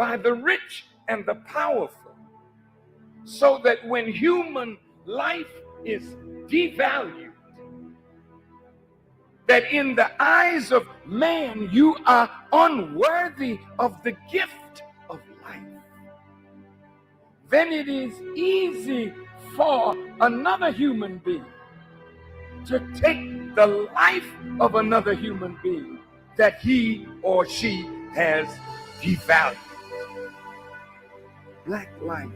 by the rich and the powerful, so that when human life is devalued, that in the eyes of man you are unworthy of the gift of life, then it is easy for another human being to take the life of another human being that he or she has devalued. Black life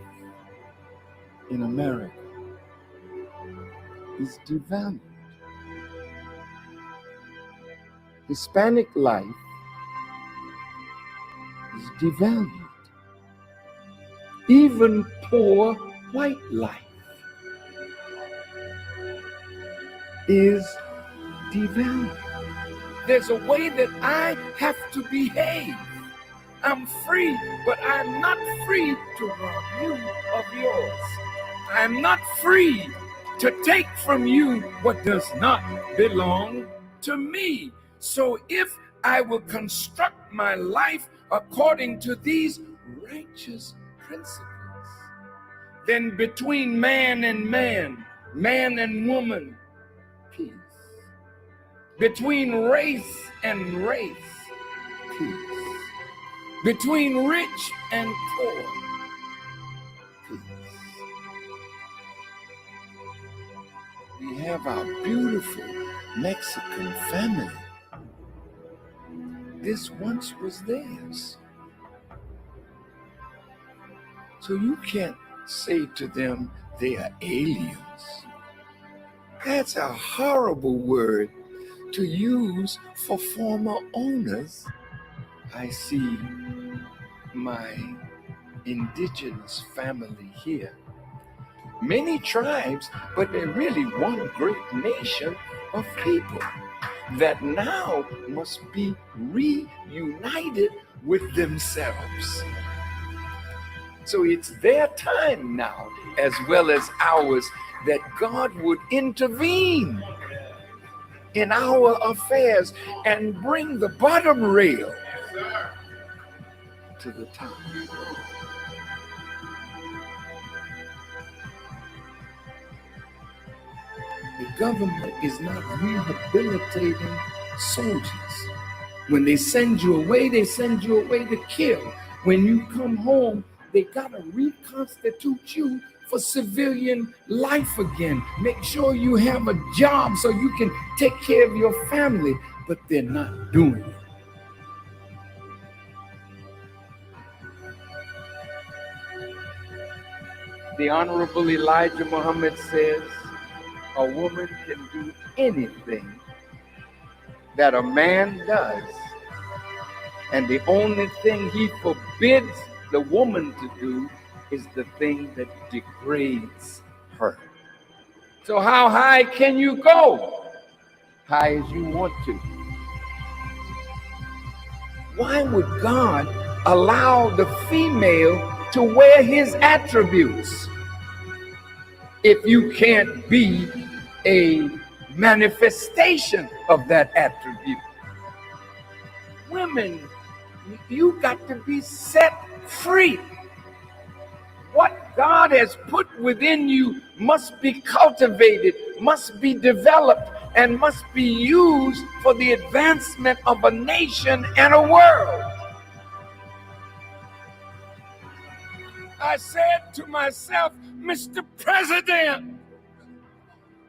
in America is devalued. Hispanic life is devalued. Even poor white life is devalued. There's a way that I have to behave. I'm free, but I'm not free to rob you of yours. I'm not free to take from you what does not belong to me. So if I will construct my life according to these righteous principles, then between man and man, man and woman, peace. Between race and race, peace. Between rich and poor, peace. We have our beautiful Mexican family. This once was theirs. So you can't say to them they are aliens. That's a horrible word to use for former owners. I see my indigenous family here. Many tribes, but they're really one great nation of people that now must be reunited with themselves. So it's their time now, as well as ours, that God would intervene in our affairs and bring the bottom rail to the top. The government is not rehabilitating soldiers. When they send you away to kill. When you come home, they gotta reconstitute you for civilian life again. Make sure you have a job so you can take care of your family, but they're not doing it. The Honorable Elijah Muhammad says, a woman can do anything that a man does, and the only thing he forbids the woman to do is the thing that degrades her. So how high can you go? High as you want to. Why would God allow the female to wear his attributes if you can't be a manifestation of that attribute? Women, you got to be set free. What God has put within you must be cultivated, must be developed, and must be used for the advancement of a nation and a world. I said to myself, Mr. President,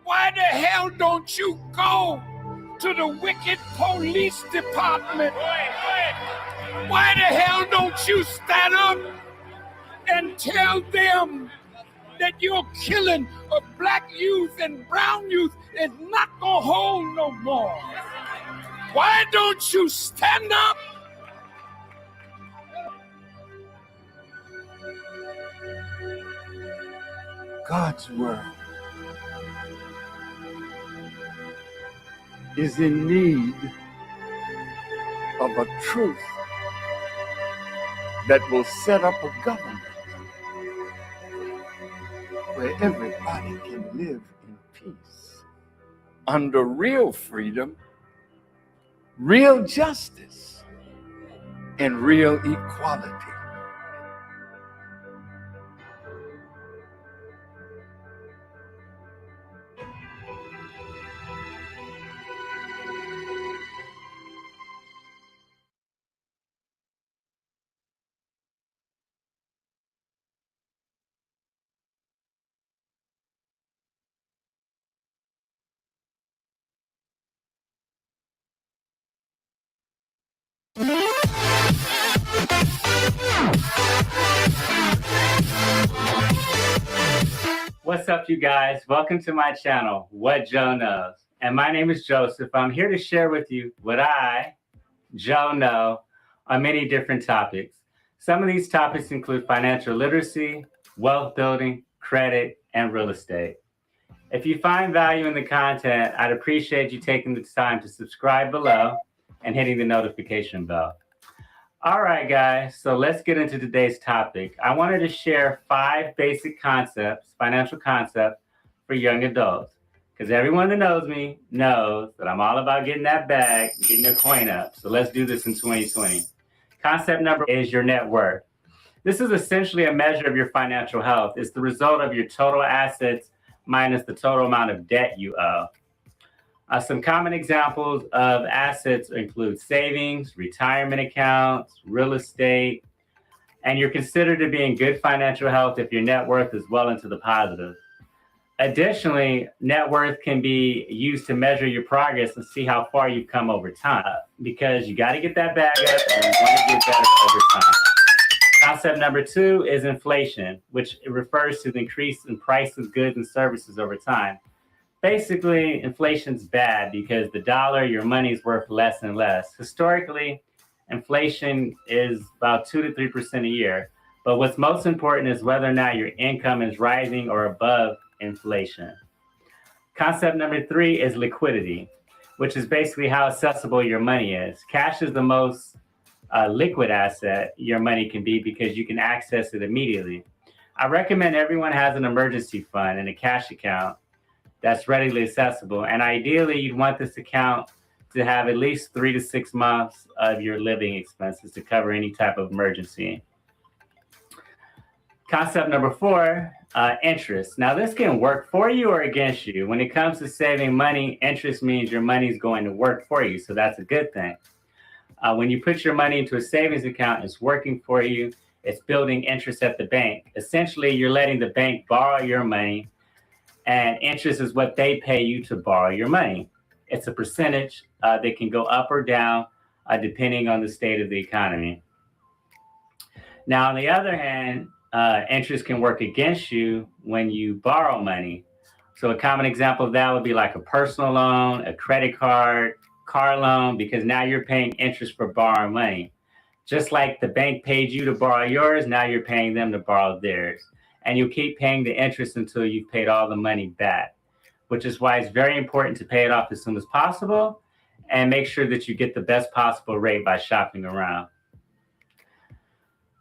why the hell don't you go to the wicked police department? Why the hell don't you stand up and tell them that your killing of black youth and brown youth is not gonna hold no more? Why don't you stand up? God's word is in need of a truth that will set up a government where everybody can live in peace, under real freedom, real justice, and real equality. What's up, you guys? Welcome to my channel, What Joe Knows. And my name is Joseph. I'm here to share with you what I, Joe, know on many different topics. Some of these topics include financial literacy, wealth building, credit, and real estate. If you find value in the content, I'd appreciate you taking the time to subscribe below and hitting the notification bell. All right, guys, so let's get into today's topic. I wanted to share 5 basic concepts, financial concepts for young adults, because everyone that knows me knows that I'm all about getting that bag, getting the coin up. So let's do this in 2020. Concept number is your net worth. This is essentially a measure of your financial health. It's the result of your total assets minus the total amount of debt you owe. Some common examples of assets include savings, retirement accounts, real estate, and you're considered to be in good financial health if your net worth is well into the positive. Additionally, net worth can be used to measure your progress and see how far you've come over time, because you got to get that bag up and you want to get better over time. Concept number 2 is inflation, which refers to the increase in price of goods and services over time. Basically, inflation's bad because the dollar, your money is worth less and less. Historically, inflation is about 2 to 3% a year. But what's most important is whether or not your income is rising or above inflation. Concept number 3 is liquidity, which is basically how accessible your money is. Cash is the most liquid asset your money can be because you can access it immediately. I recommend everyone has an emergency fund and a cash account that's readily accessible. And ideally, you'd want this account to have at least 3 to 6 months of your living expenses to cover any type of emergency. Concept number 4, interest. Now, this can work for you or against you. When it comes to saving money, interest means your money's going to work for you. So that's a good thing. When you put your money into a savings account, it's working for you. It's building interest at the bank. Essentially, you're letting the bank borrow your money, and interest is what they pay you to borrow your money. It's a percentage that can go up or down depending on the state of the economy. Now, on the other hand, interest can work against you when you borrow money. So a common example of that would be like a personal loan, a credit card, car loan, because now you're paying interest for borrowing money. Just like the bank paid you to borrow yours, now you're paying them to borrow theirs. And you'll keep paying the interest until you've paid all the money back, which is why it's very important to pay it off as soon as possible and make sure that you get the best possible rate by shopping around.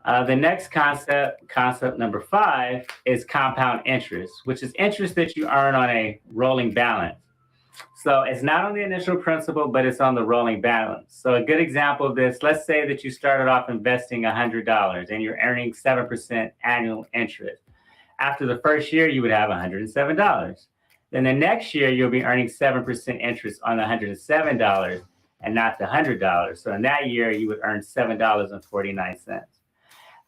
The next concept number 5, is compound interest, which is interest that you earn on a rolling balance. So it's not on the initial principal, but it's on the rolling balance. So a good example of this, let's say that you started off investing $100 and you're earning 7% annual interest. After the first year, you would have $107. Then the next year, you'll be earning 7% interest on the $107 and not the $100. So in that year, you would earn $7.49.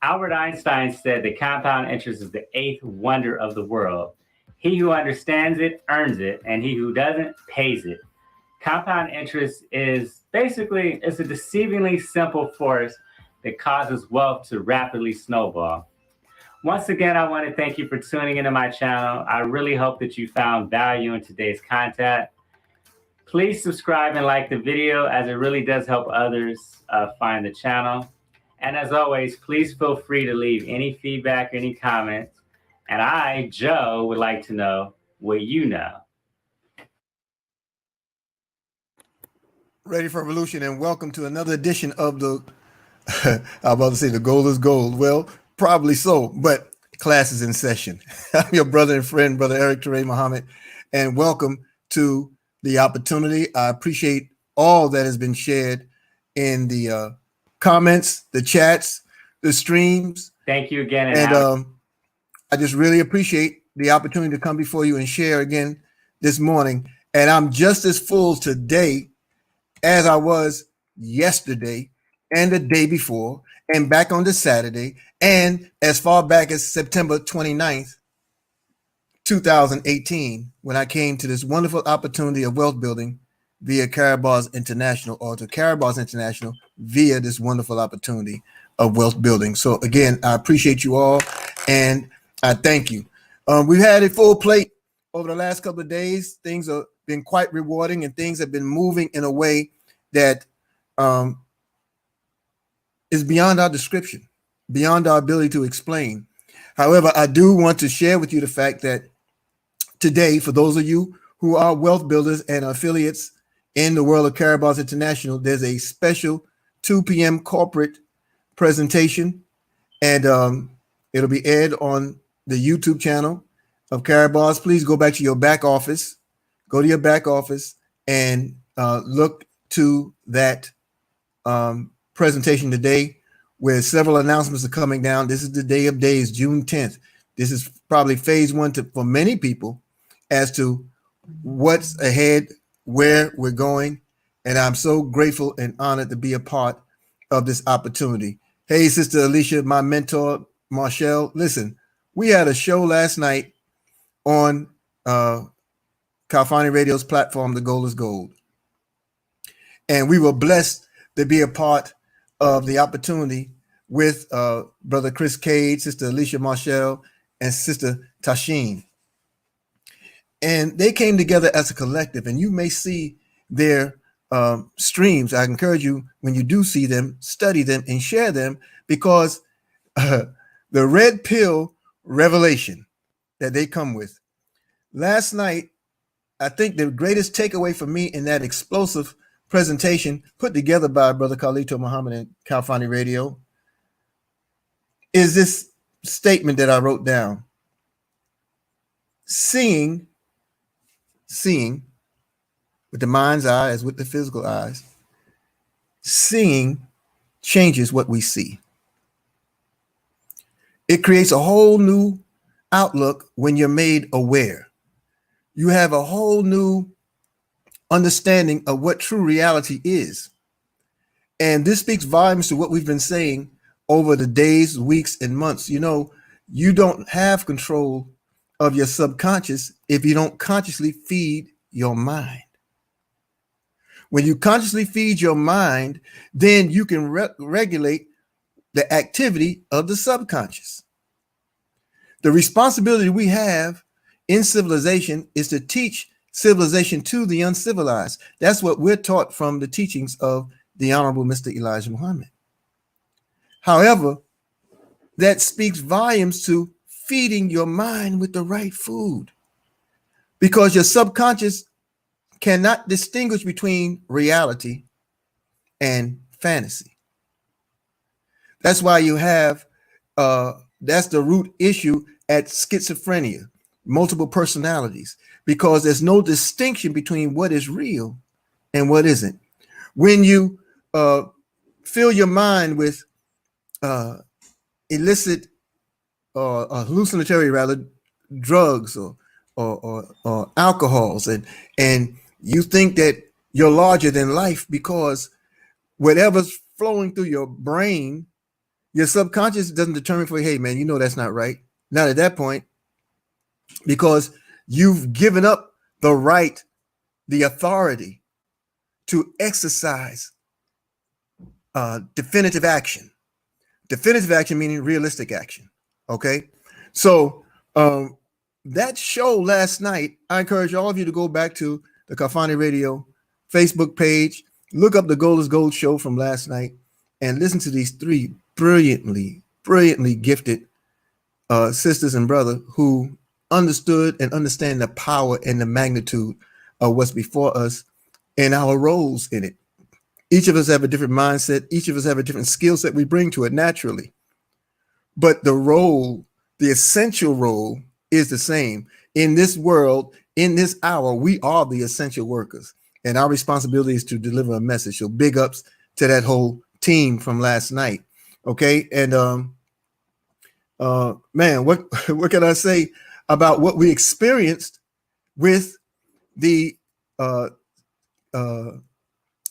Albert Einstein said that compound interest is the 8th wonder of the world. He who understands it earns it, and he who doesn't pays it. Compound interest is basically, it's a deceivingly simple force that causes wealth to rapidly snowball. Once again, I want to thank you for tuning into my channel. I really hope that you found value in today's content. Please subscribe and like the video, as it really does help others find the channel. And as always, please feel free to leave any feedback or any comments. And I, Joe, would like to know what you know. Ready for Revolution, and welcome to another edition of the, I'm about to say the gold is gold. Well, probably so, but class is in session. I'm your brother and friend, Brother Eric Teray Muhammad, and welcome to the opportunity. I appreciate all that has been shared in the comments, the chats, the streams. Thank you again. And I just really appreciate the opportunity to come before you and share again this morning. And I'm just as full today as I was yesterday and the day before and back on the Saturday and as far back as September 29th, 2018, when I came to this wonderful opportunity of wealth building via Carabal's International, or to Carabal's International via this wonderful opportunity of wealth building. So again, I appreciate you all, and I thank you. We've had a full plate over the last couple of days. Things have been quite rewarding, and things have been moving in a way that is beyond our description, beyond our ability to explain. However, I do want to share with you the fact that today, for those of you who are wealth builders and affiliates in the world of Carabal's International, there's a special 2 p.m. corporate presentation, and it'll be aired on the YouTube channel of Carabal's. Please go back to your back office, and look to that presentation today, where several announcements are coming down. This is the day of days, June 10th. This is probably phase one for many people as to what's ahead, where we're going. And I'm so grateful and honored to be a part of this opportunity. Hey, Sister Alicia, my mentor, Marshall, listen, we had a show last night on Kalfani Radio's platform, The Gold is Gold. And we were blessed to be a part of the opportunity with Brother Chris Cade, Sister Alicia Marshall, and Sister Tashin. And they came together as a collective, and you may see their streams. I encourage you, when you do see them, study them and share them, because the red pill revelation that they come with. Last night, I think the greatest takeaway for me in that explosive presentation put together by Brother Carlito Muhammad and Kalfani Radio is this statement that I wrote down. Seeing with the mind's eye as with the physical eyes, seeing changes what we see. It creates a whole new outlook when you're made aware. You have a whole new understanding of what true reality is. And this speaks volumes to what we've been saying over the days, weeks, and months. You know, you don't have control of your subconscious if you don't consciously feed your mind. When you consciously feed your mind, then you can regulate the activity of the subconscious. The responsibility we have in civilization is to teach civilization to the uncivilized. That's what we're taught from the teachings of the Honorable Mr. Elijah Muhammad. However, that speaks volumes to feeding your mind with the right food, because your subconscious cannot distinguish between reality and fantasy. That's why you have, that's the root issue at schizophrenia, multiple personalities, because there's no distinction between what is real and what isn't. When you fill your mind with illicit or hallucinatory, rather, drugs or alcohols, and you think that you're larger than life because whatever's flowing through your brain, your subconscious doesn't determine for you, hey man, you know that's not right. Not at that point, because you've given up the right, the authority to exercise definitive action. Definitive action meaning realistic action. Okay, so that show last night, I encourage all of you to go back to the Kalfani Radio Facebook page, look up the Gold is Gold show from last night, and listen to these three brilliantly gifted sisters and brother who understood and understand the power and the magnitude of what's before us and our roles in it. Each of us have a different mindset. Each of us have a different skill set we bring to it naturally. But the role, the essential role, is the same. In this world, in this hour, we are the essential workers. And our responsibility is to deliver a message. So big ups to that whole team from last night. Okay. And man, what can I say about what we experienced with the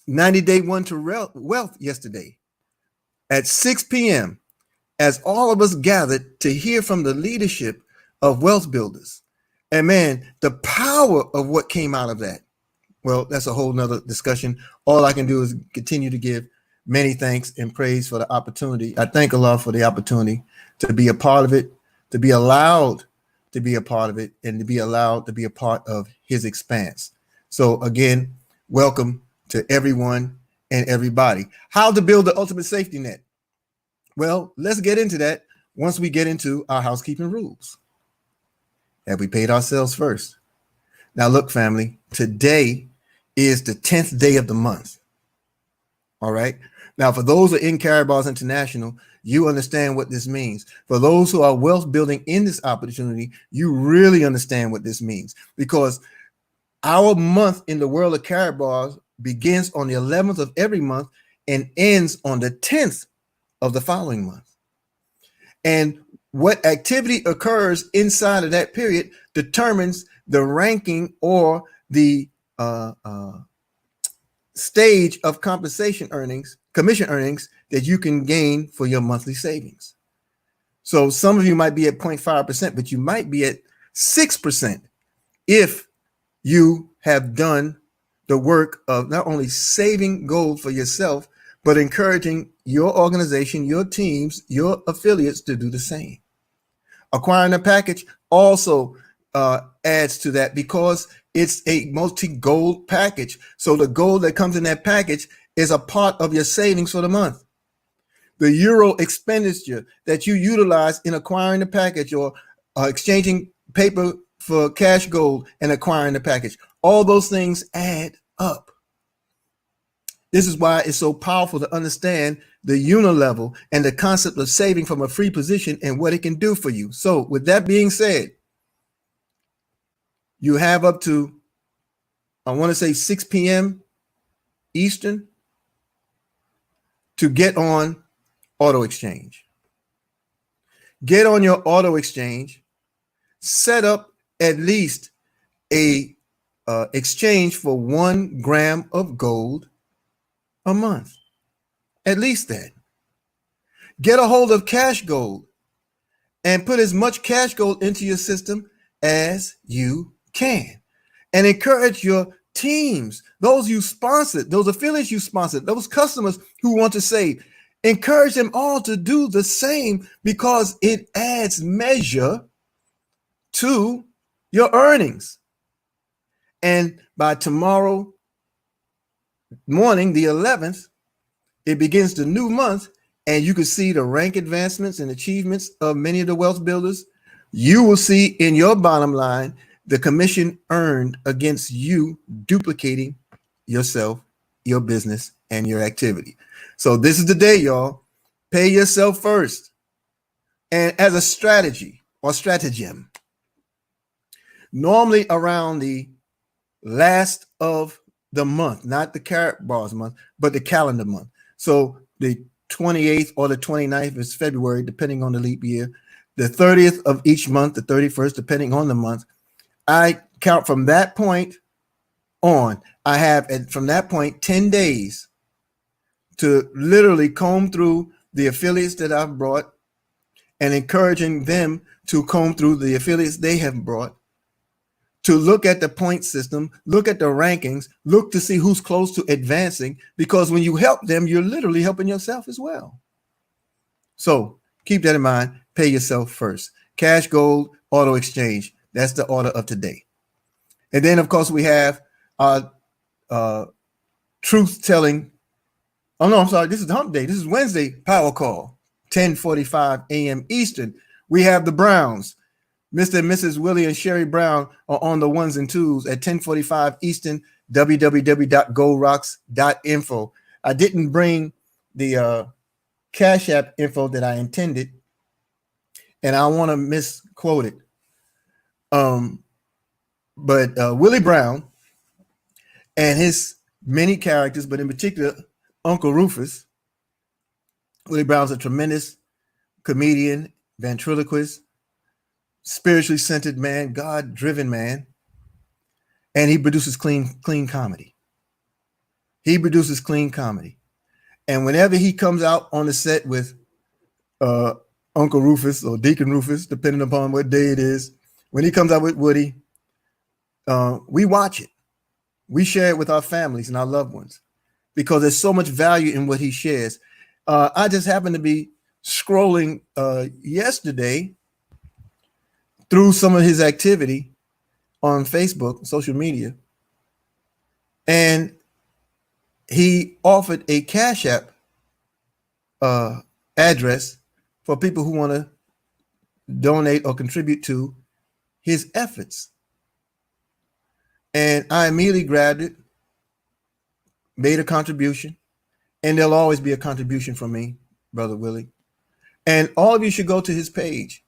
90-day one to wealth yesterday at 6 p.m. as all of us gathered to hear from the leadership of wealth builders. And man, the power of what came out of that well, that's a whole nother discussion. All I can do is continue to give many thanks and praise for the opportunity. I thank Allah for the opportunity to be a part of it, to be allowed to be a part of it, and to be allowed to be a part of his expanse. So again, welcome to everyone and everybody. How to build the ultimate safety net? Well, let's get into that once we get into our housekeeping rules. Have we paid ourselves first? Now look, family, today is the 10th day of the month. All right. Now, for those who are in Carabal's International, you understand what this means. For those who are wealth building in this opportunity, you really understand what this means, because our month in the world of Carabal's begins on the 11th of every month and ends on the 10th of the following month. And what activity occurs inside of that period determines the ranking or the stage of commission earnings that you can gain for your monthly savings. So some of you might be at 0.5%, but you might be at 6% if you have done the work of not only saving gold for yourself, but encouraging your organization, your teams, your affiliates to do the same. Acquiring a package also adds to that, because it's a multi-gold package. So the gold that comes in that package is a part of your savings for the month. The euro expenditure that you utilize in acquiring the package, or exchanging paper for cash gold and acquiring the package, all those things add up. This is why it's so powerful to understand the unilevel and the concept of saving from a free position and what it can do for you. So with that being said, you have up to, I want to say 6 p.m. Eastern to get on auto exchange. Get on your auto exchange, set up at least a exchange for 1 gram of gold a month. At least that. Get a hold of cash gold and put as much cash gold into your system as you can. And encourage your teams, those you sponsored, those affiliates you sponsored, those customers who want to save, encourage them all to do the same, because it adds measure to your earnings. And by tomorrow morning, the 11th, it begins the new month, and you can see the rank advancements and achievements of many of the wealth builders. You will see in your bottom line the commission earned against you duplicating yourself, your business, and your activity. So this is the day, y'all. Pay yourself first. And as a strategy or stratagem, normally around the last of the month, not the Carat Bars month, but the calendar month. So the 28th or the 29th is February, depending on the leap year. The 30th of each month, the 31st, depending on the month. I count from that point on. I have, from that point, 10 days to literally comb through the affiliates that I've brought and encouraging them to comb through the affiliates they have brought, to look at the point system, look at the rankings, look to see who's close to advancing, because when you help them, you're literally helping yourself as well. So keep that in mind. Pay yourself first. Cash, gold, auto exchange. That's the order of today. And then, of course, we have our truth telling. Oh, no, I'm sorry. This is hump day. This is Wednesday power call, 10:45 a.m. Eastern. We have the Browns. Mr. and Mrs. Willie and Sherry Brown are on the ones and twos at 10:45 Eastern, www.goldrocks.info. I didn't bring the Cash App info that I intended, and I want to misquote it. But Willie Brown and his many characters, but in particular, Uncle Rufus. Willie Brown's a tremendous comedian, ventriloquist, spiritually centered man, God-driven man, and he produces clean comedy. He produces clean comedy. And whenever he comes out on the set with Uncle Rufus or Deacon Rufus, depending upon what day it is, when he comes out with Woody, we watch it. We share it with our families and our loved ones because there's so much value in what he shares. I just happened to be scrolling yesterday through some of his activity on Facebook, social media, and he offered a Cash App address for people who want to donate or contribute to his efforts. And I immediately grabbed it, made a contribution, and there'll always be a contribution from me, Brother Willie. And all of you should go to his page.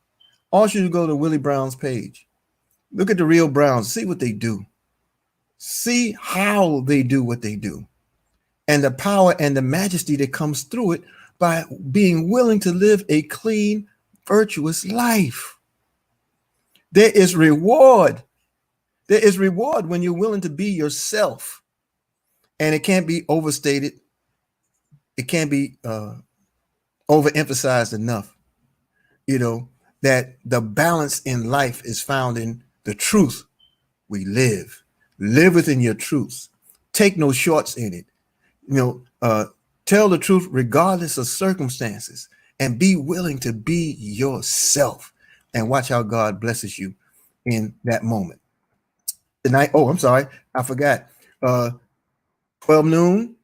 All you should go to Willie Brown's page. Look at the real Browns, see what they do. See how they do what they do. And the power and the majesty that comes through it by being willing to live a clean, virtuous life. There is reward. There is reward when you're willing to be yourself. And it can't be overstated. It can't be overemphasized enough, that the balance in life is found in the truth we live. Live within your truth. Take no shorts in it. Tell the truth regardless of circumstances, and be willing to be yourself, and watch how God blesses you in that moment. Tonight, I'm sorry, I forgot. 12 noon,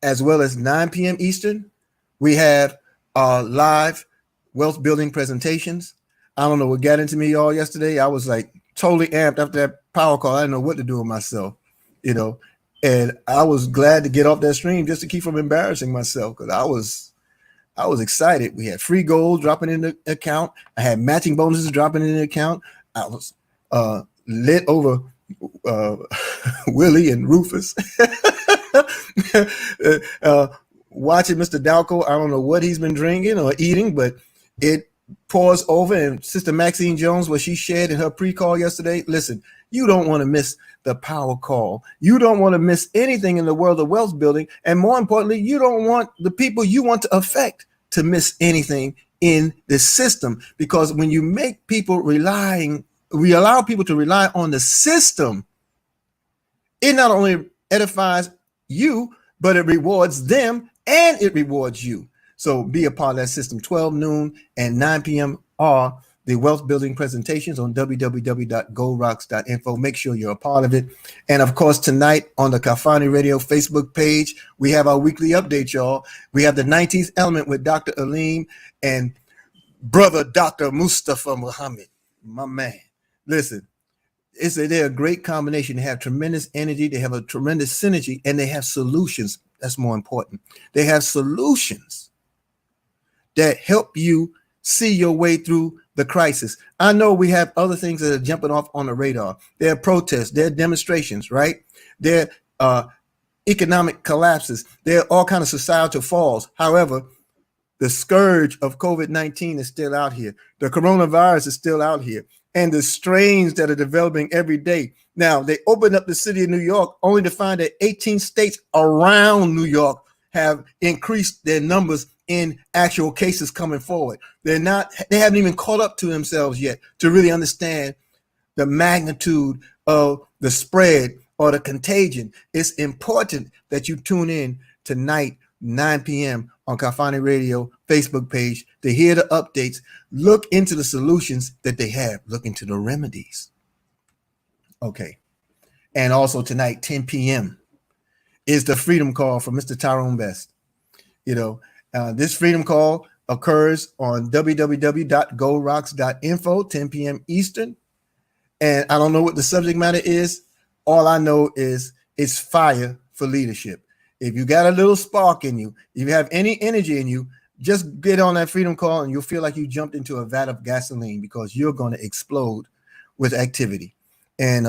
as well as 9 p.m. Eastern, we have live wealth building presentations. I don't know what got into me all yesterday. I was like totally amped after that power call. I didn't know what to do with myself, and I was glad to get off that stream just to keep from embarrassing myself, because I was excited. We had free gold dropping in the account. I had matching bonuses dropping in the account. I was lit over Willie and Rufus. Watching Mr. Dalco, I don't know what he's been drinking or eating, but it pours over. And Sister Maxine Jones, what she shared in her pre-call yesterday, listen, you don't want to miss the power call. You don't want to miss anything in the world of wealth building. And more importantly, you don't want the people you want to affect to miss anything in the system. Because when you make people we allow people to rely on the system, it not only edifies you, but it rewards them and it rewards you. So be a part of that system. 12 noon and 9 p.m. are the wealth building presentations on www.goldrocks.info. Make sure you're a part of it. And of course, tonight on the Kafani Radio Facebook page, we have our weekly update, y'all. We have the 19th element with Dr. Aleem and brother Dr. Mustafa Muhammad, my man. Listen, they're a great combination. They have tremendous energy. They have a tremendous synergy, and they have solutions. That's more important. They have solutions that help you see your way through the crisis. I know we have other things that are jumping off on the radar. There are protests, there are demonstrations, right? There are economic collapses. There are all kinds of societal falls. However, the scourge of COVID-19 is still out here. The coronavirus is still out here. And the strains that are developing every day. Now, they opened up the city of New York only to find that 18 states around New York have increased their numbers in actual cases coming forward. They haven't even caught up to themselves yet to really understand the magnitude of the spread or the contagion. It's important that you tune in tonight, 9 p.m. on Kafani Radio Facebook page to hear the updates. Look into the solutions that they have. Look into the remedies. Okay. And also tonight, 10 p.m. is the Freedom Call from Mr. Tyrone Best. This Freedom Call occurs on www.goldrocks.info, 10 p.m. Eastern. And I don't know what the subject matter is. All I know is it's fire for leadership. If you got a little spark in you, if you have any energy in you, just get on that Freedom Call and you'll feel like you jumped into a vat of gasoline, because you're going to explode with activity. And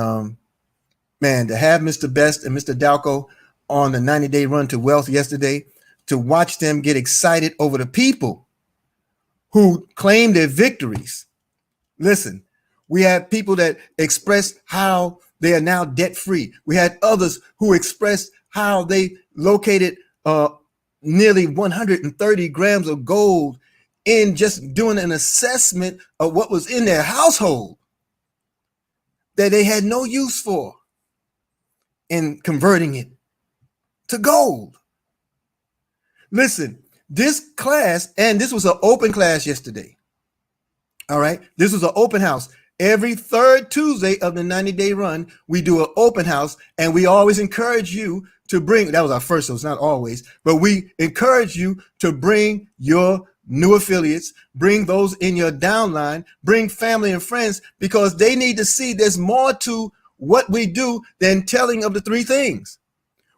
man, to have Mr. Best and Mr. Dalco on the 90-day run to wealth yesterday, to watch them get excited over the people who claim their victories. Listen, we had people that expressed how they are now debt-free. We had others who expressed how they located nearly 130 grams of gold in just doing an assessment of what was in their household that they had no use for. and converting it to gold. Listen, this class, and this was an open class yesterday. All right. This was an open house. Every third Tuesday of the 90-day run, we do an open house, and we always encourage you to bring, that was our first, so it's not always, but we encourage you to bring your new affiliates, bring those in your downline, bring family and friends, because they need to see there's more to what we do than telling of the three things.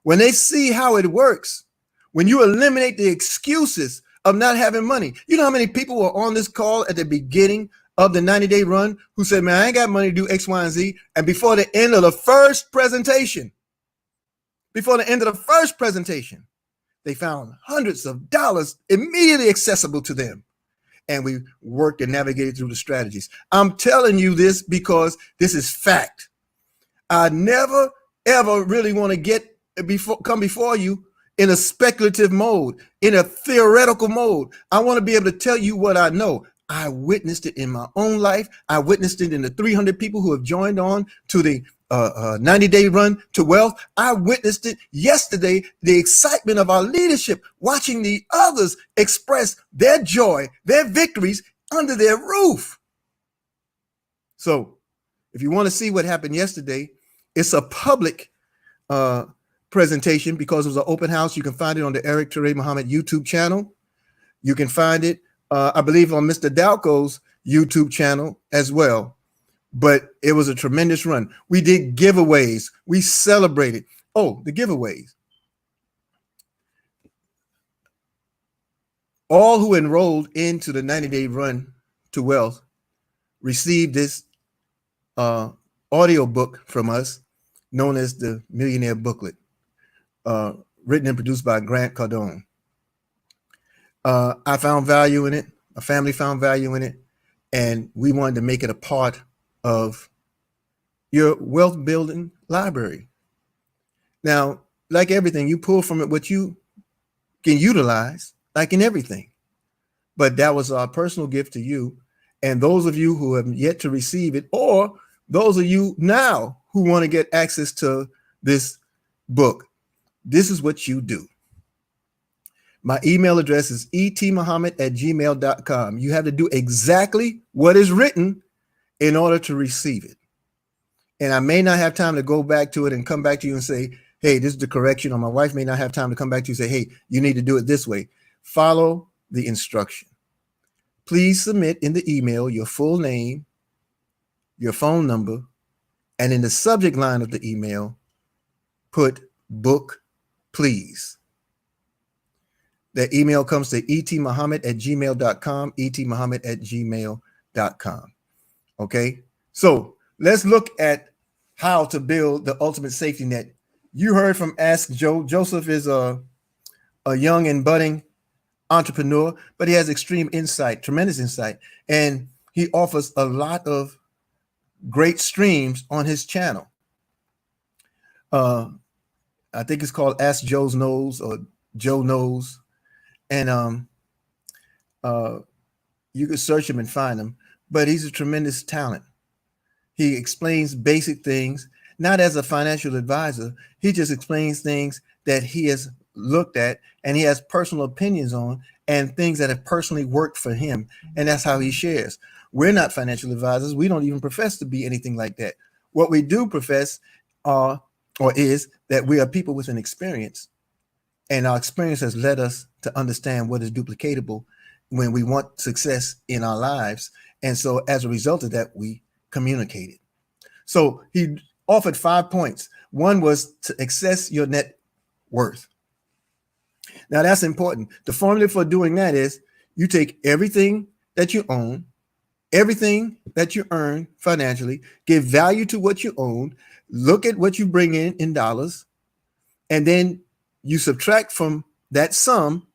When they see how it works, when you eliminate the excuses of not having money, you know how many people were on this call at the beginning of the 90-day run who said, man, I ain't got money to do X, Y, and Z. And before the end of the first presentation, they found hundreds of dollars immediately accessible to them. And we worked and navigated through the strategies. I'm telling you this because this is fact. I never, ever really want to come before you in a speculative mode, in a theoretical mode. I want to be able to tell you what I know. I witnessed it in my own life. I witnessed it in the 300 people who have joined on to the 90-day run to wealth. I witnessed it yesterday, the excitement of our leadership, watching the others express their joy, their victories under their roof. So if you want to see what happened yesterday, it's a public presentation because it was an open house. You can find it on the Eric Ture Muhammad YouTube channel. You can find it, I believe, on Mr. Dalco's YouTube channel as well. But it was a tremendous run. We did giveaways. We celebrated. Oh, the giveaways. All who enrolled into the 90-day run to wealth received this audio book from us known as the Millionaire Booklet, written and produced by Grant Cardone. I found value in it. My family found value in it. And we wanted to make it a part of your wealth building library. Now, like everything, you pull from it what you can utilize, like in everything. But that was our personal gift to you. And those of you who have yet to receive it, or those of you now who want to get access to this book, this is what you do. My email address is etmuhammad@gmail.com. You have to do exactly what is written in order to receive it. And I may not have time to go back to it and come back to you and say, hey, this is the correction, or my wife may not have time to come back to you and say, hey, you need to do it this way. Follow the instruction. Please submit in the email your full name, your phone number, and in the subject line of the email, put book, please. That email comes to etmuhammad@gmail.com, etmuhammad@gmail.com. Okay, so let's look at how to build the ultimate safety net. You heard from Ask Joe. Joseph is a young and budding entrepreneur, but he has extreme insight, tremendous insight, and he offers a lot of great streams on his channel. I think it's called Ask Joe's Knows or Joe Knows, and you can search him and find him. But he's a tremendous talent. He explains basic things, not as a financial advisor. He just explains things that he has looked at and he has personal opinions on, and things that have personally worked for him. And that's how he shares. We're not financial advisors. We don't even profess to be anything like that. What we do profess is that we are people with an experience. And our experience has led us to understand what is duplicatable when we want success in our lives. And so as a result of that, we communicated. So he offered 5 points. One was to access your net worth. Now that's important. The formula for doing that is you take everything that you own, everything that you earn financially, give value to what you own, look at what you bring in dollars, and then you subtract from that sum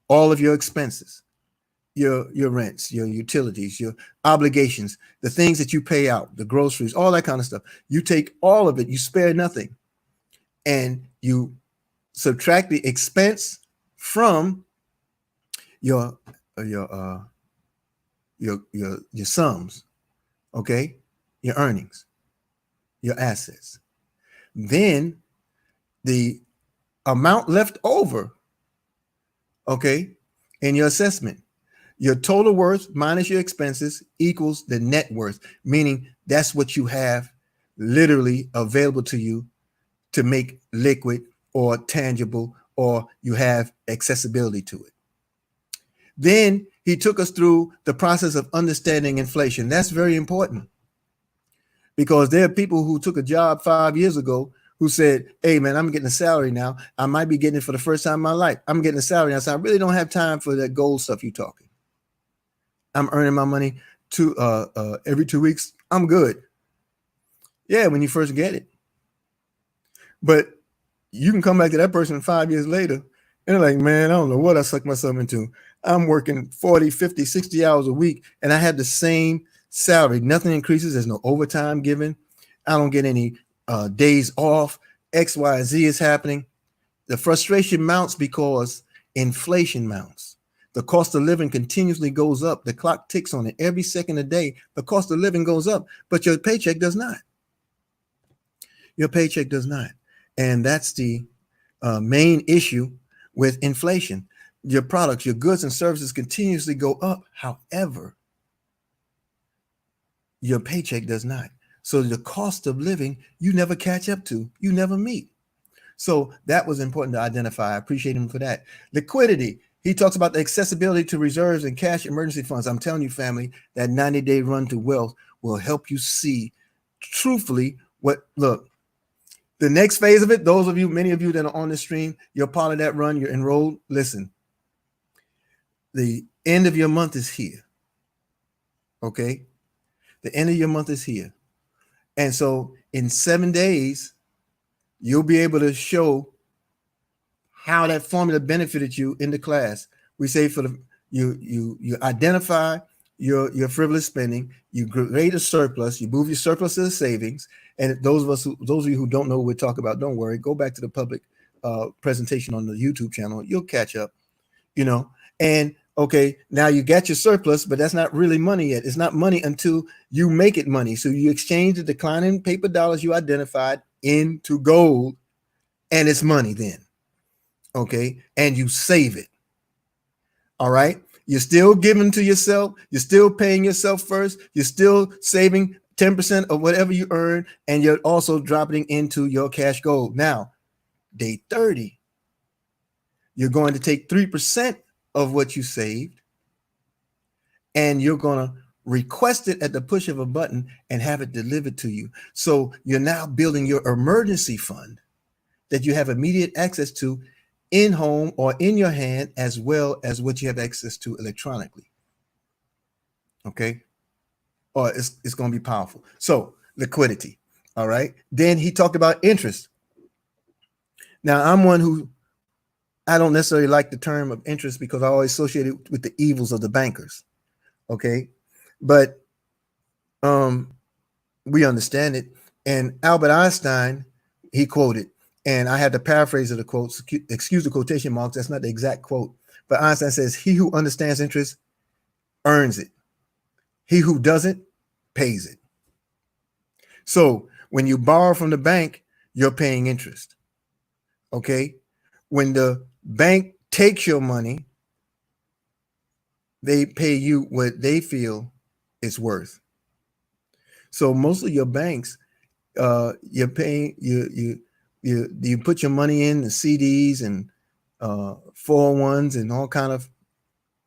all of your expenses. Your rents, your utilities, your obligations, the things that you pay out, the groceries, all that kind of stuff. You take all of it, you spare nothing, and you subtract the expense from your sums, okay, your earnings, your assets. Then the amount left over, okay, in your assessment. Your total worth minus your expenses equals the net worth, meaning that's what you have literally available to you to make liquid or tangible, or you have accessibility to it. Then he took us through the process of understanding inflation. That's very important, because there are people who took a job 5 years ago who said, hey, man, I'm getting a salary now. I might be getting it for the first time in my life. I'm getting a salary now, so I really don't have time for that gold stuff you're talking. I'm earning my money every 2 weeks. I'm good. Yeah, when you first get it. But you can come back to that person 5 years later and they're like, man, I don't know what I sucked myself into. I'm working 40, 50, 60 hours a week and I have the same salary. Nothing increases. There's no overtime given. I don't get any days off. X, Y, Z is happening. The frustration mounts because inflation mounts. The cost of living continuously goes up. The clock ticks on it every second a day. The cost of living goes up, but your paycheck does not. Your paycheck does not. And that's the main issue with inflation. Your products, your goods and services continuously go up. However, your paycheck does not. So the cost of living, you never catch up to, you never meet. So that was important to identify. I appreciate him for that. Liquidity. He talks about the accessibility to reserves and cash emergency funds. I'm telling you, family, that 90-day run to wealth will help you see truthfully look, the next phase of it, those of you, many of you that are on the stream, you're part of that run, you're enrolled. Listen, the end of your month is here. Okay. The end of your month is here. And so in 7 days, you'll be able to show how that formula benefited you in the class. We say you identify your frivolous spending, you create a surplus, you move your surplus to the savings. And those of you who don't know what we're talking about, don't worry, go back to the public presentation on the YouTube channel. You'll catch up, and okay, now you got your surplus, but that's not really money yet. It's not money until you make it money. So you exchange the declining paper dollars you identified into gold, and it's money then. Okay, and you save it. All right, you're still giving to yourself, you're still paying yourself first, you're still saving 10% of whatever you earn, and you're also dropping into your cash gold. Now, day 30, you're going to take 3% of what you saved, and you're going to request it at the push of a button and have it delivered to you. So you're now building your emergency fund that you have immediate access to in home or in your hand, as well as what you have access to electronically. Okay. Or it's going to be powerful. So liquidity. All right. Then he talked about interest. Now I'm one who I don't necessarily like the term of interest because I always associate it with the evils of the bankers. Okay. But we understand it. And Albert Einstein, he quoted, and I had to paraphrase of the quotes, excuse the quotation marks. That's not the exact quote, but Einstein says, he who understands interest earns it. He who doesn't pays it. So when you borrow from the bank, you're paying interest. Okay. When the bank takes your money, they pay you what they feel it's worth. So most of your banks, you're paying, you put your money in the CDs and 401s and all kind of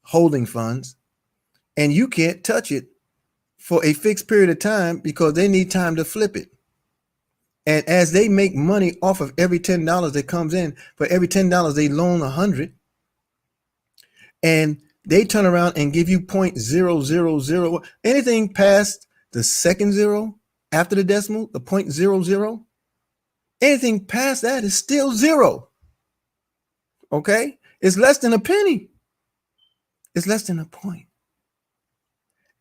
holding funds, and you can't touch it for a fixed period of time because they need time to flip it. And as they make money off of every $10 that comes in, for every $10 they loan 100, and they turn around and give you 0.000, anything past the second zero after the decimal, the 0.00, anything past that is still zero. Okay, it's less than a penny. It's less than a point.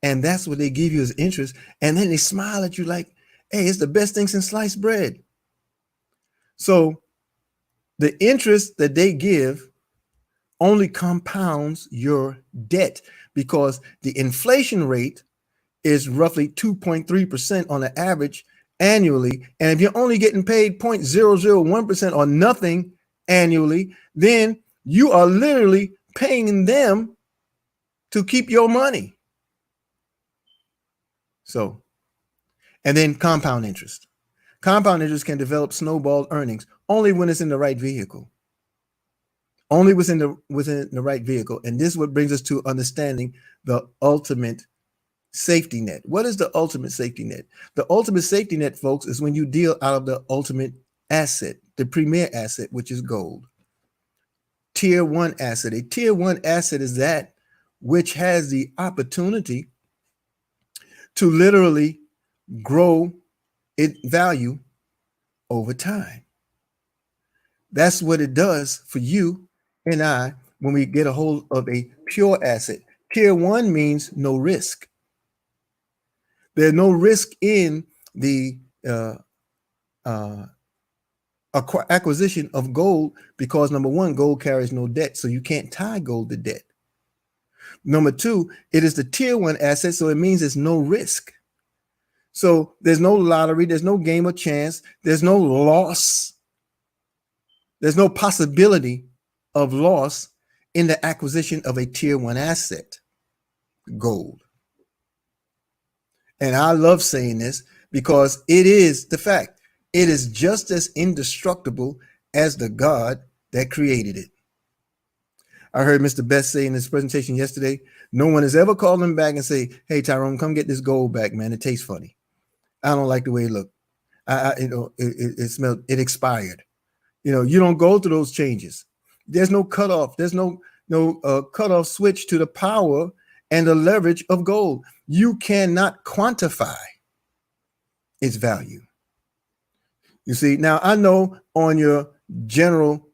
And that's what they give you as interest. And then they smile at you like, hey, it's the best thing since sliced bread. So the interest that they give only compounds your debt because the inflation rate is roughly 2.3% on the average annually, and if you're only getting paid 0.001% or nothing annually, then you are literally paying them to keep your money. So, and then compound interest. Compound interest can develop snowball earnings only when it's in the right vehicle. Only within the right vehicle. And this is what brings us to understanding the ultimate safety net. What is the ultimate safety net? The ultimate safety net, folks, is when you deal out of the ultimate asset, the premier asset, which is gold. Tier 1 asset. A tier 1 asset is that which has the opportunity to literally grow its value over time. That's what it does for you and I when we get a hold of a pure asset. Tier 1 means no risk. There's no risk in the acquisition of gold because, number one, gold carries no debt, so you can't tie gold to debt. Number two, it is the tier 1 asset, so it means there's no risk. So there's no lottery, there's no game of chance, there's no loss. There's no possibility of loss in the acquisition of a tier 1 asset, gold. And I love saying this because it is the fact. It is just as indestructible as the God that created it. I heard Mr. Best say in his presentation yesterday, no one has ever called him back and say, hey, Tyrone, come get this gold back, man. It tastes funny. I don't like the way it looked. It smelled, it expired. You don't go through those changes. There's no cutoff. There's no cutoff switch to the power and the leverage of gold. You cannot quantify its value. You see, now I know on your general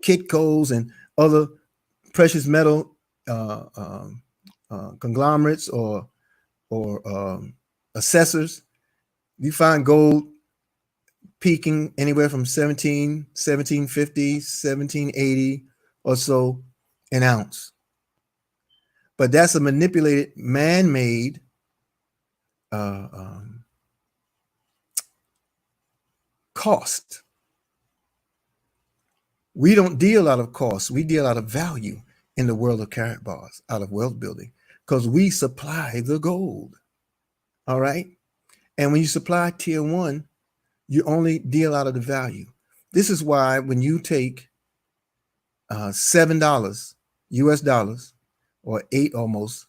Kitcos and other precious metal conglomerates or assessors, you find gold peaking anywhere from 1750, 1780 or so an ounce. But that's a manipulated, man-made cost. We don't deal out of cost. We deal out of value in the world of carat bars, out of wealth building, because we supply the gold. All right. And when you supply tier 1, you only deal out of the value. This is why when you take $7 US dollars or 8 almost,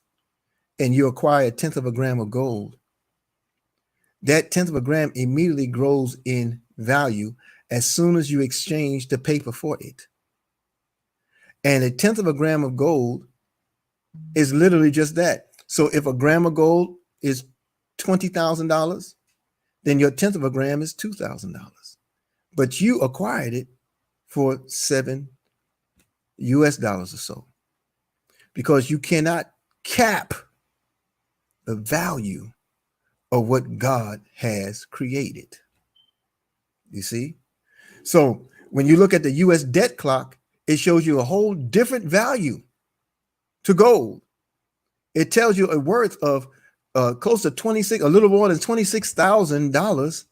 and you acquire 1/10 of a gram of gold, that 1/10 of a gram immediately grows in value as soon as you exchange the paper for it. And 1/10 of a gram of gold is literally just that. So if a gram of gold is $20,000, then your 1/10 of a gram is $2,000. But you acquired it for $7 US dollars or so, because you cannot cap the value of what God has created. You see? So when you look at the US debt clock, it shows you a whole different value to gold. It tells you a worth of close to a little more than $26,000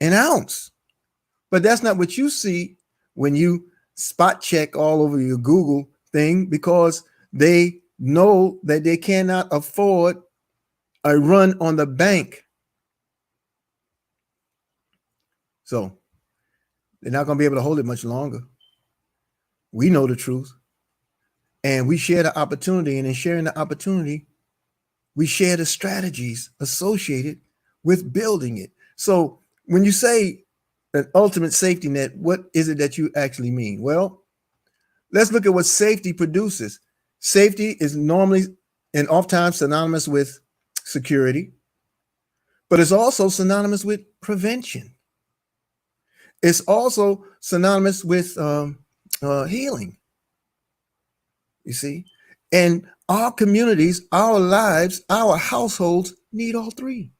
an ounce. But that's not what you see when you spot check all over your Google thing, because they know that they cannot afford a run on the bank. So they're not going to be able to hold it much longer. We know the truth. And we share the opportunity. And in sharing the opportunity, we share the strategies associated with building it. So when you say an ultimate safety net, what is it that you actually mean? Well, let's look at what safety produces. Safety is normally and oftentimes synonymous with security, but it's also synonymous with prevention. It's also synonymous with healing. You see, and our communities, our lives, our households need all three.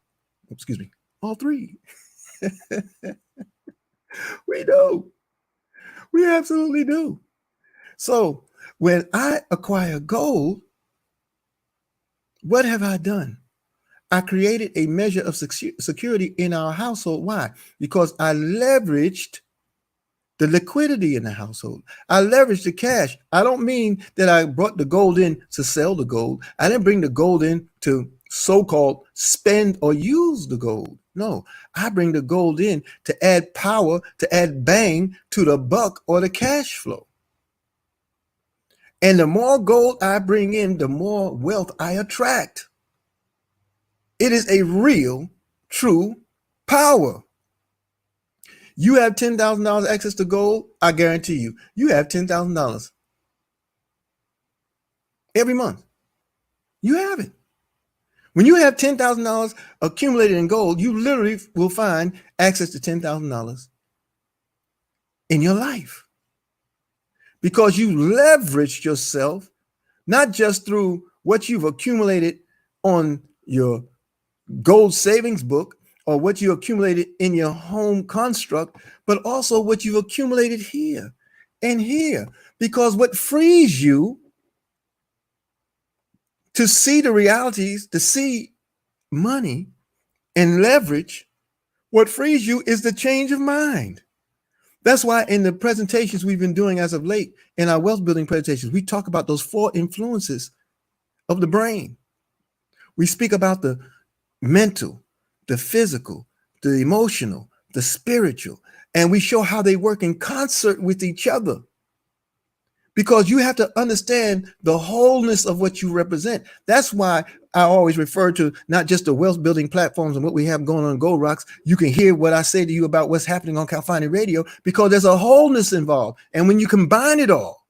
Excuse me, all three. We do. We absolutely do. So when I acquire gold, what have I done? I created a measure of security in our household. Why? Because I leveraged the liquidity in the household. I leveraged the cash. I don't mean that I brought the gold in to sell the gold. I didn't bring the gold in to so-called spend or use the gold. No, I bring the gold in to add power, to add bang to the buck or the cash flow. And the more gold I bring in, the more wealth I attract. It is a real, true power. You have $10,000 access to gold, I guarantee you, you have $10,000 every month. You have it. When you have $10,000 accumulated in gold, you literally will find access to $10,000 in your life because you leveraged yourself, not just through what you've accumulated on your gold savings book or what you accumulated in your home construct, but also what you've accumulated here and here. Because what frees you to see the realities, to see money and leverage, what frees you is the change of mind. That's why in the presentations we've been doing as of late, in our wealth building presentations, we talk about those 4 influences of the brain. We speak about the mental, the physical, the emotional, the spiritual, and we show how they work in concert with each other. Because you have to understand the wholeness of what you represent. That's why I always refer to not just the wealth building platforms and what we have going on in Gold Rocks. You can hear what I say to you about what's happening on California Radio because there's a wholeness involved. And when you combine it all,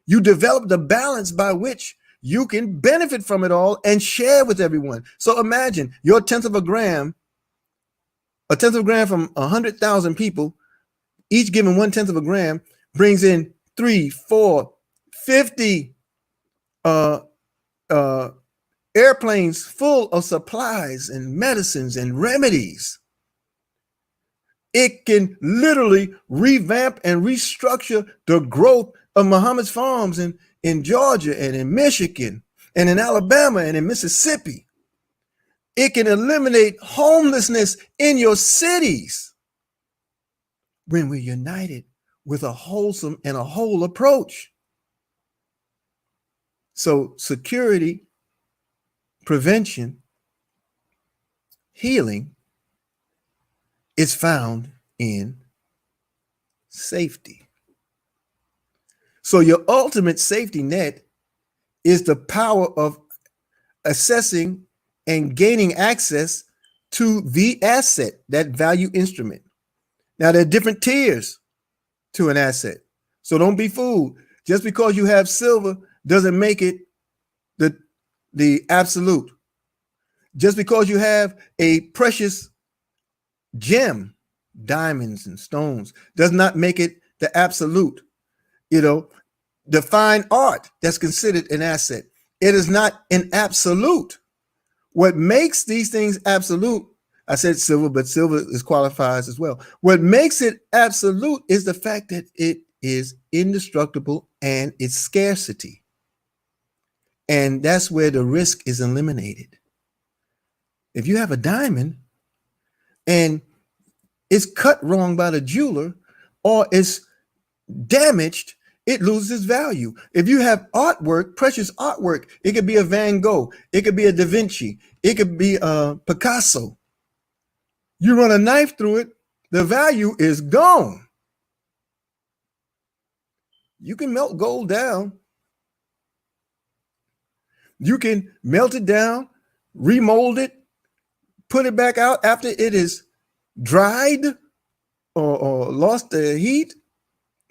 you develop the balance by which you can benefit from it all and share with everyone. So imagine your 1/10 of a gram from 100,000 people, each giving 1/10 of a gram, brings in 3, 4, 50 airplanes full of supplies and medicines and remedies. It can literally revamp and restructure the growth of Muhammad's farms in Georgia and in Michigan and in Alabama and in Mississippi. It can eliminate homelessness in your cities when we're united with a wholesome and a whole approach. So security, prevention, healing is found in safety. So your ultimate safety net is the power of assessing and gaining access to the asset, that value instrument. Now, there are different tiers to an asset. So don't be fooled. Just because you have silver doesn't make it the absolute. Just because you have a precious gem, diamonds and stones, does not make it the absolute. You know, the fine art that's considered an asset, it is not an absolute. What makes these things absolute, I said silver, but silver is qualifies as well. What makes it absolute is the fact that it is indestructible and its scarcity. And that's where the risk is eliminated. If you have a diamond and it's cut wrong by the jeweler or it's damaged, it loses value. If you have artwork, precious artwork, it could be a Van Gogh, it could be a Da Vinci, it could be a Picasso. You run a knife through it, the value is gone. You can melt gold down. You can melt it down, remold it, put it back out after it is dried or lost the heat.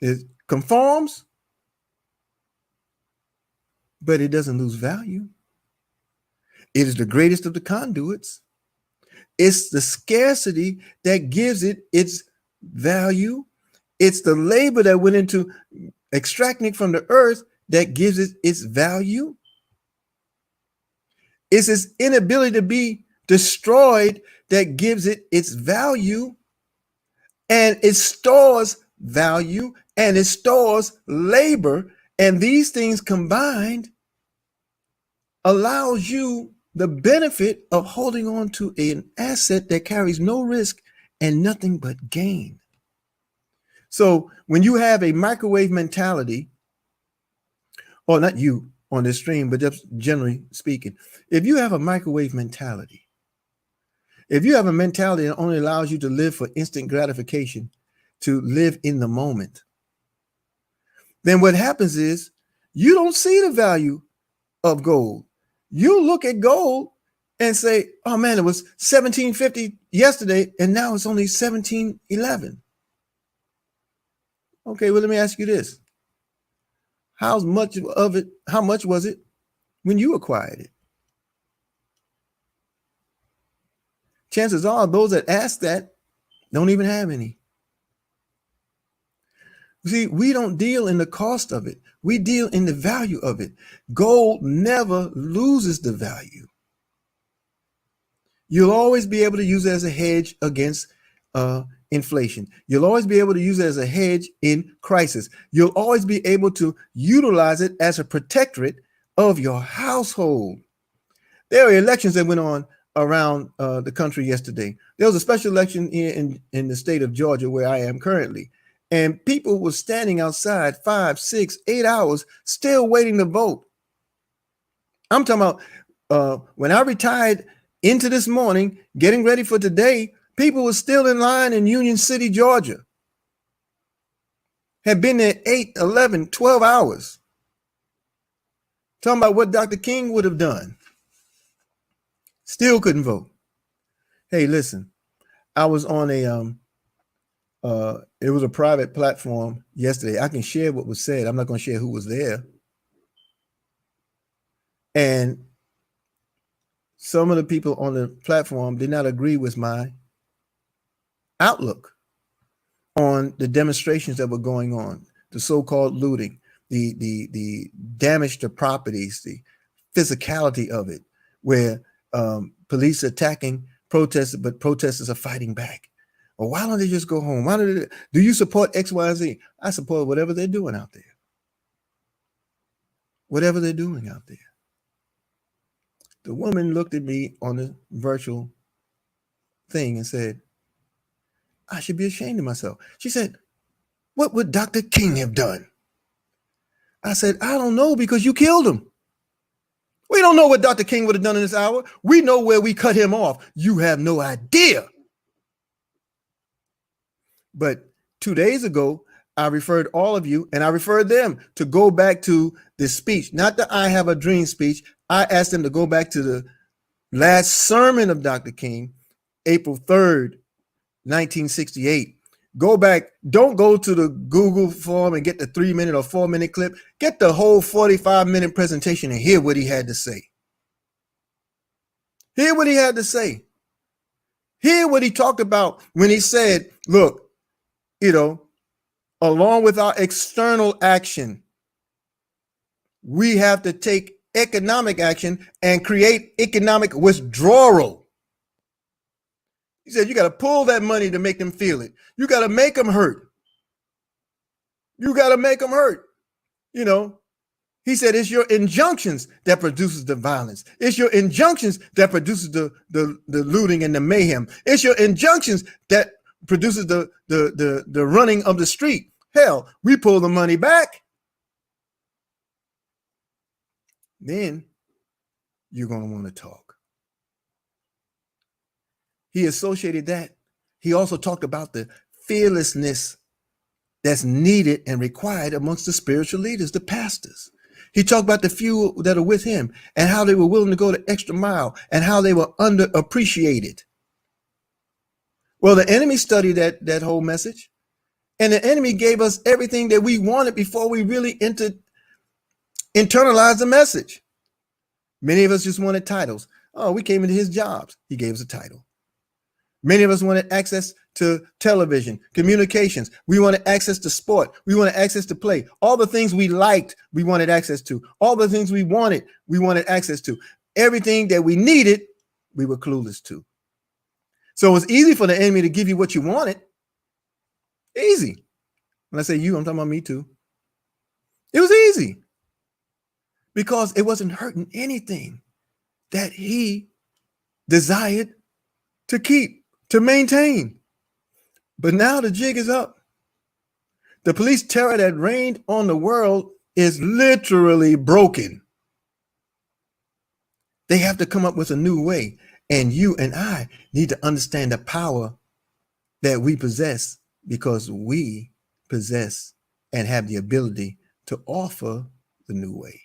It conforms, but it doesn't lose value. It is the greatest of the conduits. It's the scarcity that gives it its value. It's the labor that went into extracting it from the earth that gives it its value. It's its inability to be destroyed that gives it its value. And it stores value and it stores labor. And these things combined allows you the benefit of holding on to an asset that carries no risk and nothing but gain. So when you have a microwave mentality, or not you on this stream, but just generally speaking, if you have a microwave mentality, if you have a mentality that only allows you to live for instant gratification, to live in the moment, then what happens is you don't see the value of gold. You look at gold and say, oh man, it was 1750 yesterday and now it's only 1711. Okay, well, let me ask you this. How much was it when you acquired it? Chances are those that ask that don't even have any. See, we don't deal in the cost of it. We deal in the value of it. Gold never loses the value. You'll always be able to use it as a hedge against inflation. You'll always be able to use it as a hedge in crisis. You'll always be able to utilize it as a protectorate of your household. There are elections that went on around the country yesterday. There was a special election in the state of Georgia where I am currently. And people were standing outside 5, 6, 8 hours still waiting to vote. I'm talking about when I retired into this morning, getting ready for today, people were still in line in Union City, Georgia. Had been there 8, 11, 12 hours. Talking about what Dr. King would have done. Still couldn't vote. Hey, listen, I was on it was a private platform yesterday. I can share what was said. I'm not going to share who was there. And some of the people on the platform did not agree with my outlook on the demonstrations that were going on, the so-called looting, the damage to properties, the physicality of it, where police attacking protesters, but protesters are fighting back. Well, why don't they just go home? Do you support X, Y, and Z? I support whatever they're doing out there. Whatever they're doing out there. The woman looked at me on the virtual thing and said, I should be ashamed of myself. She said, what would Dr. King have done? I said, I don't know, because you killed him. We don't know what Dr. King would have done in this hour. We know where we cut him off. You have no idea. But 2 days ago, I referred all of you, and I referred them to go back to the speech, not the I Have a Dream speech. I asked them to go back to the last sermon of Dr. King, April 3rd, 1968. Go back. Don't go to the Google form and get the 3-minute or 4-minute clip. Get the whole 45-minute presentation and hear what he had to say. Hear what he had to say. Hear what he talked about when he said, look, along with our external action, we have to take economic action and create economic withdrawal. He said, you got to pull that money to make them feel it. You got to make them hurt. You got to make them hurt. He said, it's your injunctions that produces the violence. It's your injunctions that produces the looting and the mayhem. It's your injunctions that produces the running of the street. Hell, we pull the money back. Then you're going to want to talk. He associated that. He also talked about the fearlessness that's needed and required amongst the spiritual leaders, the pastors. He talked about the few that are with him and how they were willing to go the extra mile and how they were underappreciated. Well, the enemy studied that whole message, and the enemy gave us everything that we wanted before we really internalized the message. Many of us just wanted titles. Oh, we came into his jobs. He gave us a title. Many of us wanted access to television, communications. We wanted access to sport. We wanted access to play. All the things we liked, we wanted access to. All the things we wanted access to. Everything that we needed, we were clueless to. So it was easy for the enemy to give you what you wanted. Easy. When I say you, I'm talking about me too. It was easy because it wasn't hurting anything. that he desired to keep, to maintain. But now the jig is up. The police terror that reigned on the world is literally broken. They have to come up with a new way. And you and I need to understand the power that we possess, because we possess and have the ability to offer the new way.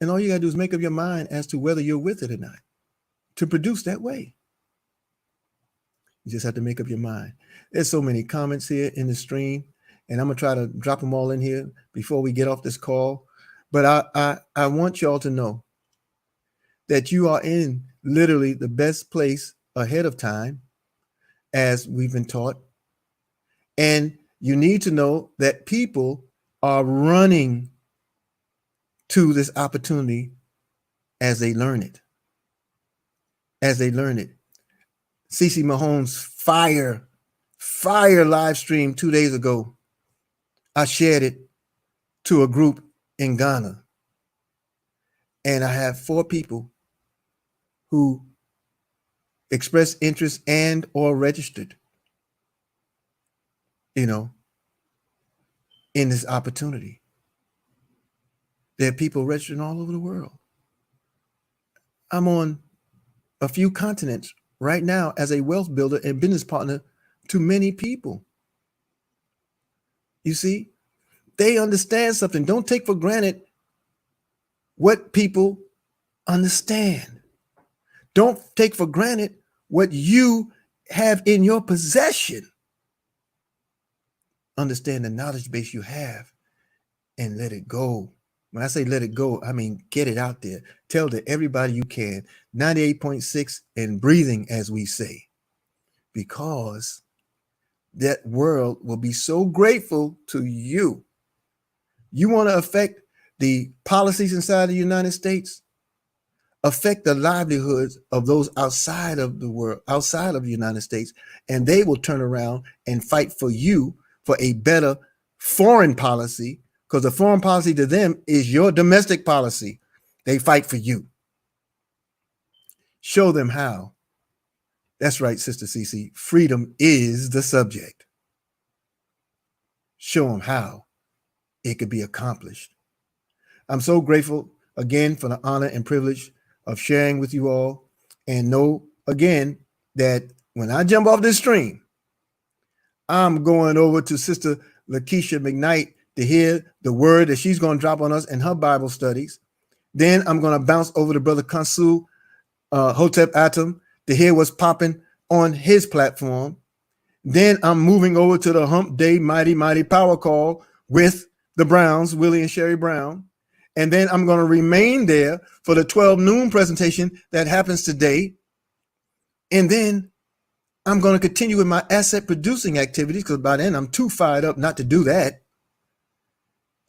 And all you got to do is make up your mind as to whether you're with it or not to produce that way. You just have to make up your mind. There's so many comments here in the stream, and I'm going to try to drop them all in here before we get off this call. But I want y'all to know that you are in literally the best place ahead of time, as we've been taught. And you need to know that people are running to this opportunity as they learn it. As they learn it. CeCe Mahomes' fire live stream 2 days ago. I shared it to a group in Ghana. And I have 4 people who expressed interest and or registered, in this opportunity. There are people registering all over the world. I'm on a few continents right now as a wealth builder and business partner to many people. You see, they understand something. Don't take for granted what people understand. Don't take for granted what you have in your possession. Understand the knowledge base you have and let it go. When I say let it go, I mean get it out there. Tell to everybody you can. 98.6 and breathing, as we say, because that world will be so grateful to you. You want to affect the policies inside the United States? Affect the livelihoods of those outside of the world, outside of the United States, and they will turn around and fight for you for a better foreign policy, because the foreign policy to them is your domestic policy. They fight for you. Show them how. That's right, Sister CeCe. Freedom is the subject. Show them how it could be accomplished. I'm so grateful again for the honor and privilege of sharing with you all, and know again that when I jump off this stream, I'm going over to Sister Lakeisha McKnight to hear the word that she's going to drop on us in her Bible studies. Then I'm going to bounce over to Brother Kansu Hotep Atom to hear what's popping on his platform. Then I'm moving over to the Hump Day Mighty Power Call with the Browns, Willie and Sherry Brown. And then I'm going to remain there for the 12 noon presentation that happens today. And then I'm going to continue with my asset producing activities, because by then I'm too fired up not to do that.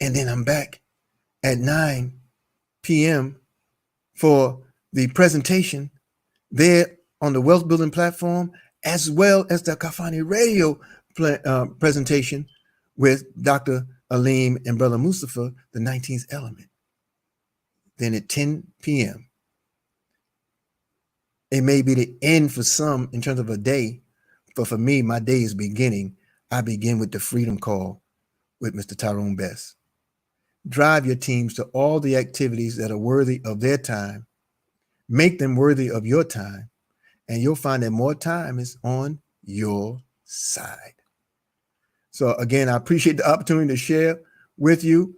And then I'm back at 9 p.m. for the presentation there on the Wealth Building platform, as well as the Kafani Radio presentation with Dr. Aleem and Brother Mustafa, the 19th Element. Then at 10 p.m., it may be the end for some in terms of a day, but for me, my day is beginning. I begin with the Freedom Call with Mr. Tyrone Best. Drive your teams to all the activities that are worthy of their time. Make them worthy of your time, and you'll find that more time is on your side. So again, I appreciate the opportunity to share with you.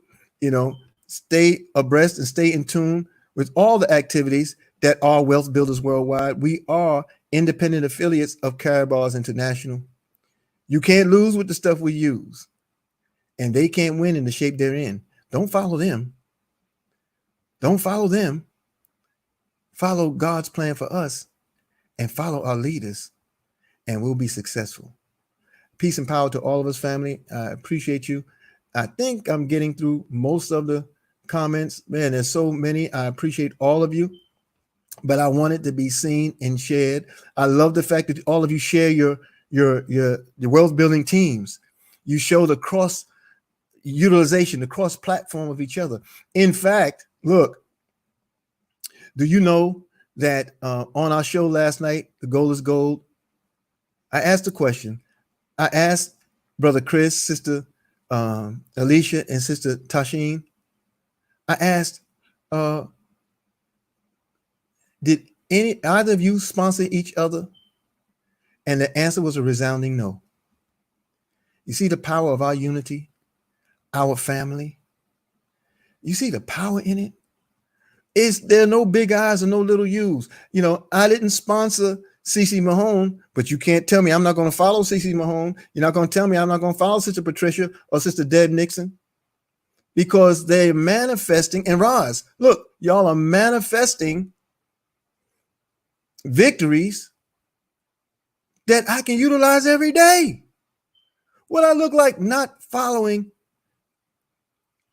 Stay abreast and stay in tune with all the activities that are Wealth Builders Worldwide. We are independent affiliates of Caraballs International. You can't lose with the stuff we use, and they can't win in the shape they're in. Don't follow them. Don't follow them. Follow God's plan for us and follow our leaders, and we'll be successful. Peace and power to all of us, family. I appreciate you. I think I'm getting through most of the comments. Man, there's so many. I appreciate all of you, but I want it to be seen and shared. I love the fact that all of you share your wealth building teams. You show the cross utilization, the cross platform of each other. In fact, look, Do you know that on our show last night, The Goal is Gold, I asked a question. I asked Brother Chris, Sister Alicia, and Sister Tashin. I asked, did either of you sponsor each other? And the answer was a resounding no. You see the power of our unity, our family? You see the power in it? There are no big I's and no little U's. You know, I didn't sponsor CeCe Mahone, but you can't tell me I'm not going to follow CeCe Mahone. You're not going to tell me I'm not going to follow Sister Patricia or Sister Deb Nixon, because they're manifesting. And Roz, look, y'all are manifesting victories that I can utilize every day. What I look like not following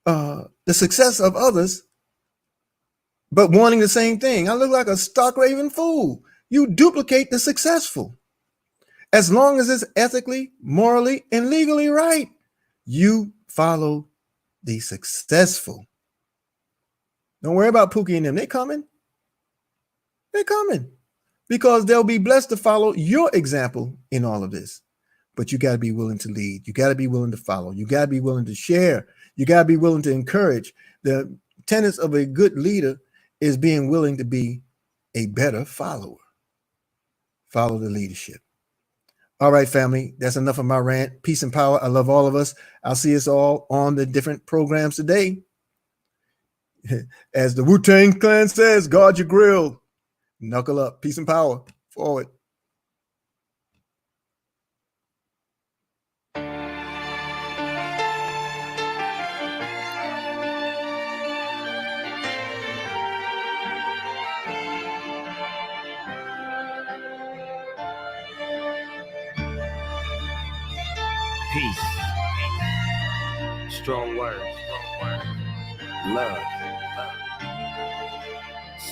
the success of others, but wanting the same thing. I look like a stark raving fool. You duplicate the successful. As long as it's ethically, morally, and legally right, you follow the successful. Don't worry about Pookie and them. They're coming. They're coming. Because they'll be blessed to follow your example in all of this. But you got to be willing to lead. You got to be willing to follow. You got to be willing to share. You got to be willing to encourage. The tenets of a good leader is being willing to be a better follower. Follow the leadership. All right, family, that's enough of my rant. Peace and power. I love all of us. I'll see us all on the different programs today. As the Wu-Tang Clan says, guard your grill. Knuckle up. Peace and power. Forward. Peace. Strong words. Love.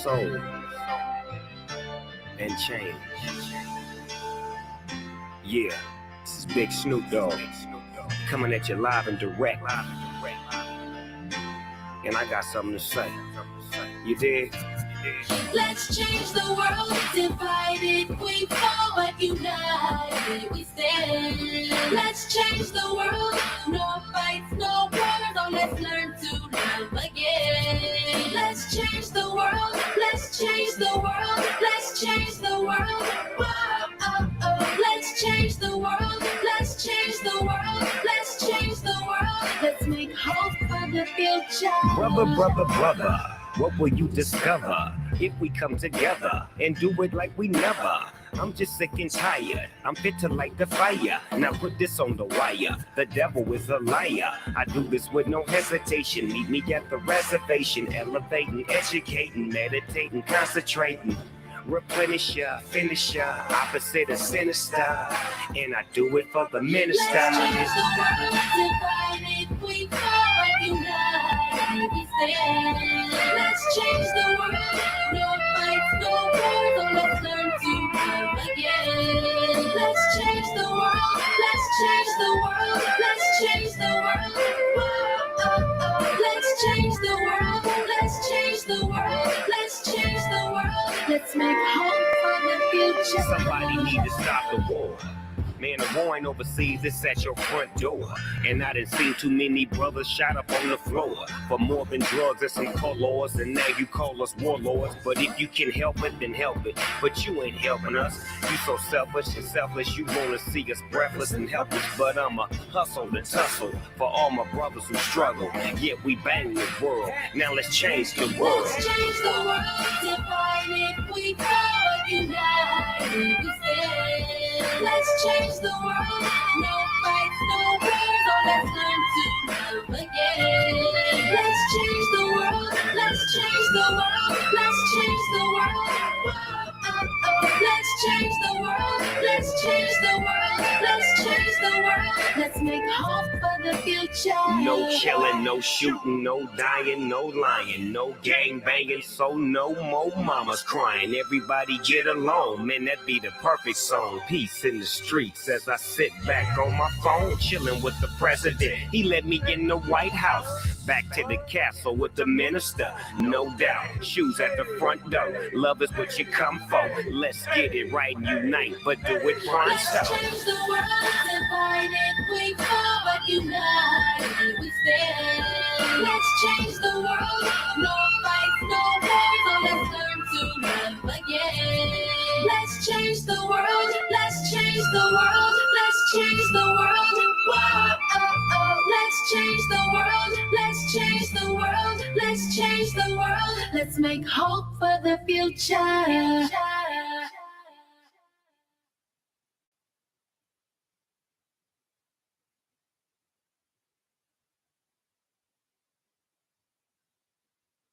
Soul. And change. Yeah, this is Big Snoop Dogg coming at you live and direct. And I got something to say. You dig? Let's change the world, divided we fall, but united we stand. Let's change the world, no fights, no wars, oh let's learn to love again. Let's change the world, let's change the world, let's change the world. Whoa, oh, oh. Let's change the world, let's change the world, let's change the world. Let's make hope for the future. Brother, what will you discover if we come together and do it like we never? I'm just sick and tired. I'm fit to light the fire. Now put this on the wire. The devil is a liar. I do this with no hesitation. Meet me at the reservation. Elevating, educating, meditating, concentrating. Replenish ya, finish ya, opposite of sinister. And I do it for the minister. Let's change the world, divided we fall, but united we stand. Let's change the world, no fights, no wars, so let's learn to love again. Let's change the world, let's change the world, let's change the world. Whoa, oh, oh. Let's change the world, let's change the world, let's change the world. Let's make hope for the future. Somebody need to stop the war. Man, the war ain't overseas, it's at your front door. And I done seen too many brothers shot up on the floor for more than drugs and some colors. And now you call us warlords. But if you can help it, then help it. But you ain't helping us. You so selfish and selfless, you wanna see us breathless and helpless. But I'ma hustle and tussle for all my brothers who struggle. Yet we bang the world. Now let's change the world. Let's change the world, divided we fall, united we stand. Let's change the world, no fights, no wars, oh let's learn to love again. Let's change the world, let's change the world, let's change the world. Whoa, oh, oh. Let's change the world, let's change the world, let's change the world. world. Let's make hope for the future. No killing, no shooting, no dying, no lying, no gang banging, so no more mamas crying. Everybody get along, man, that be the perfect song. Peace in the streets as I sit back on my phone, chilling with the president. He let me in the White House. Back to the castle with the minister, no doubt. Shoes at the front door. Love is what you come for. Let's get it right and unite, but do it fine. Let's change the world, divided we fall, but united we stand. Let's change the world, no fights, no wars, oh, let's learn to love again. Let's change the world, let's change the world, let's change the world. Whoa, oh, oh. Let's change the world, let's change the world, let's change the world. Let's make hope for the future.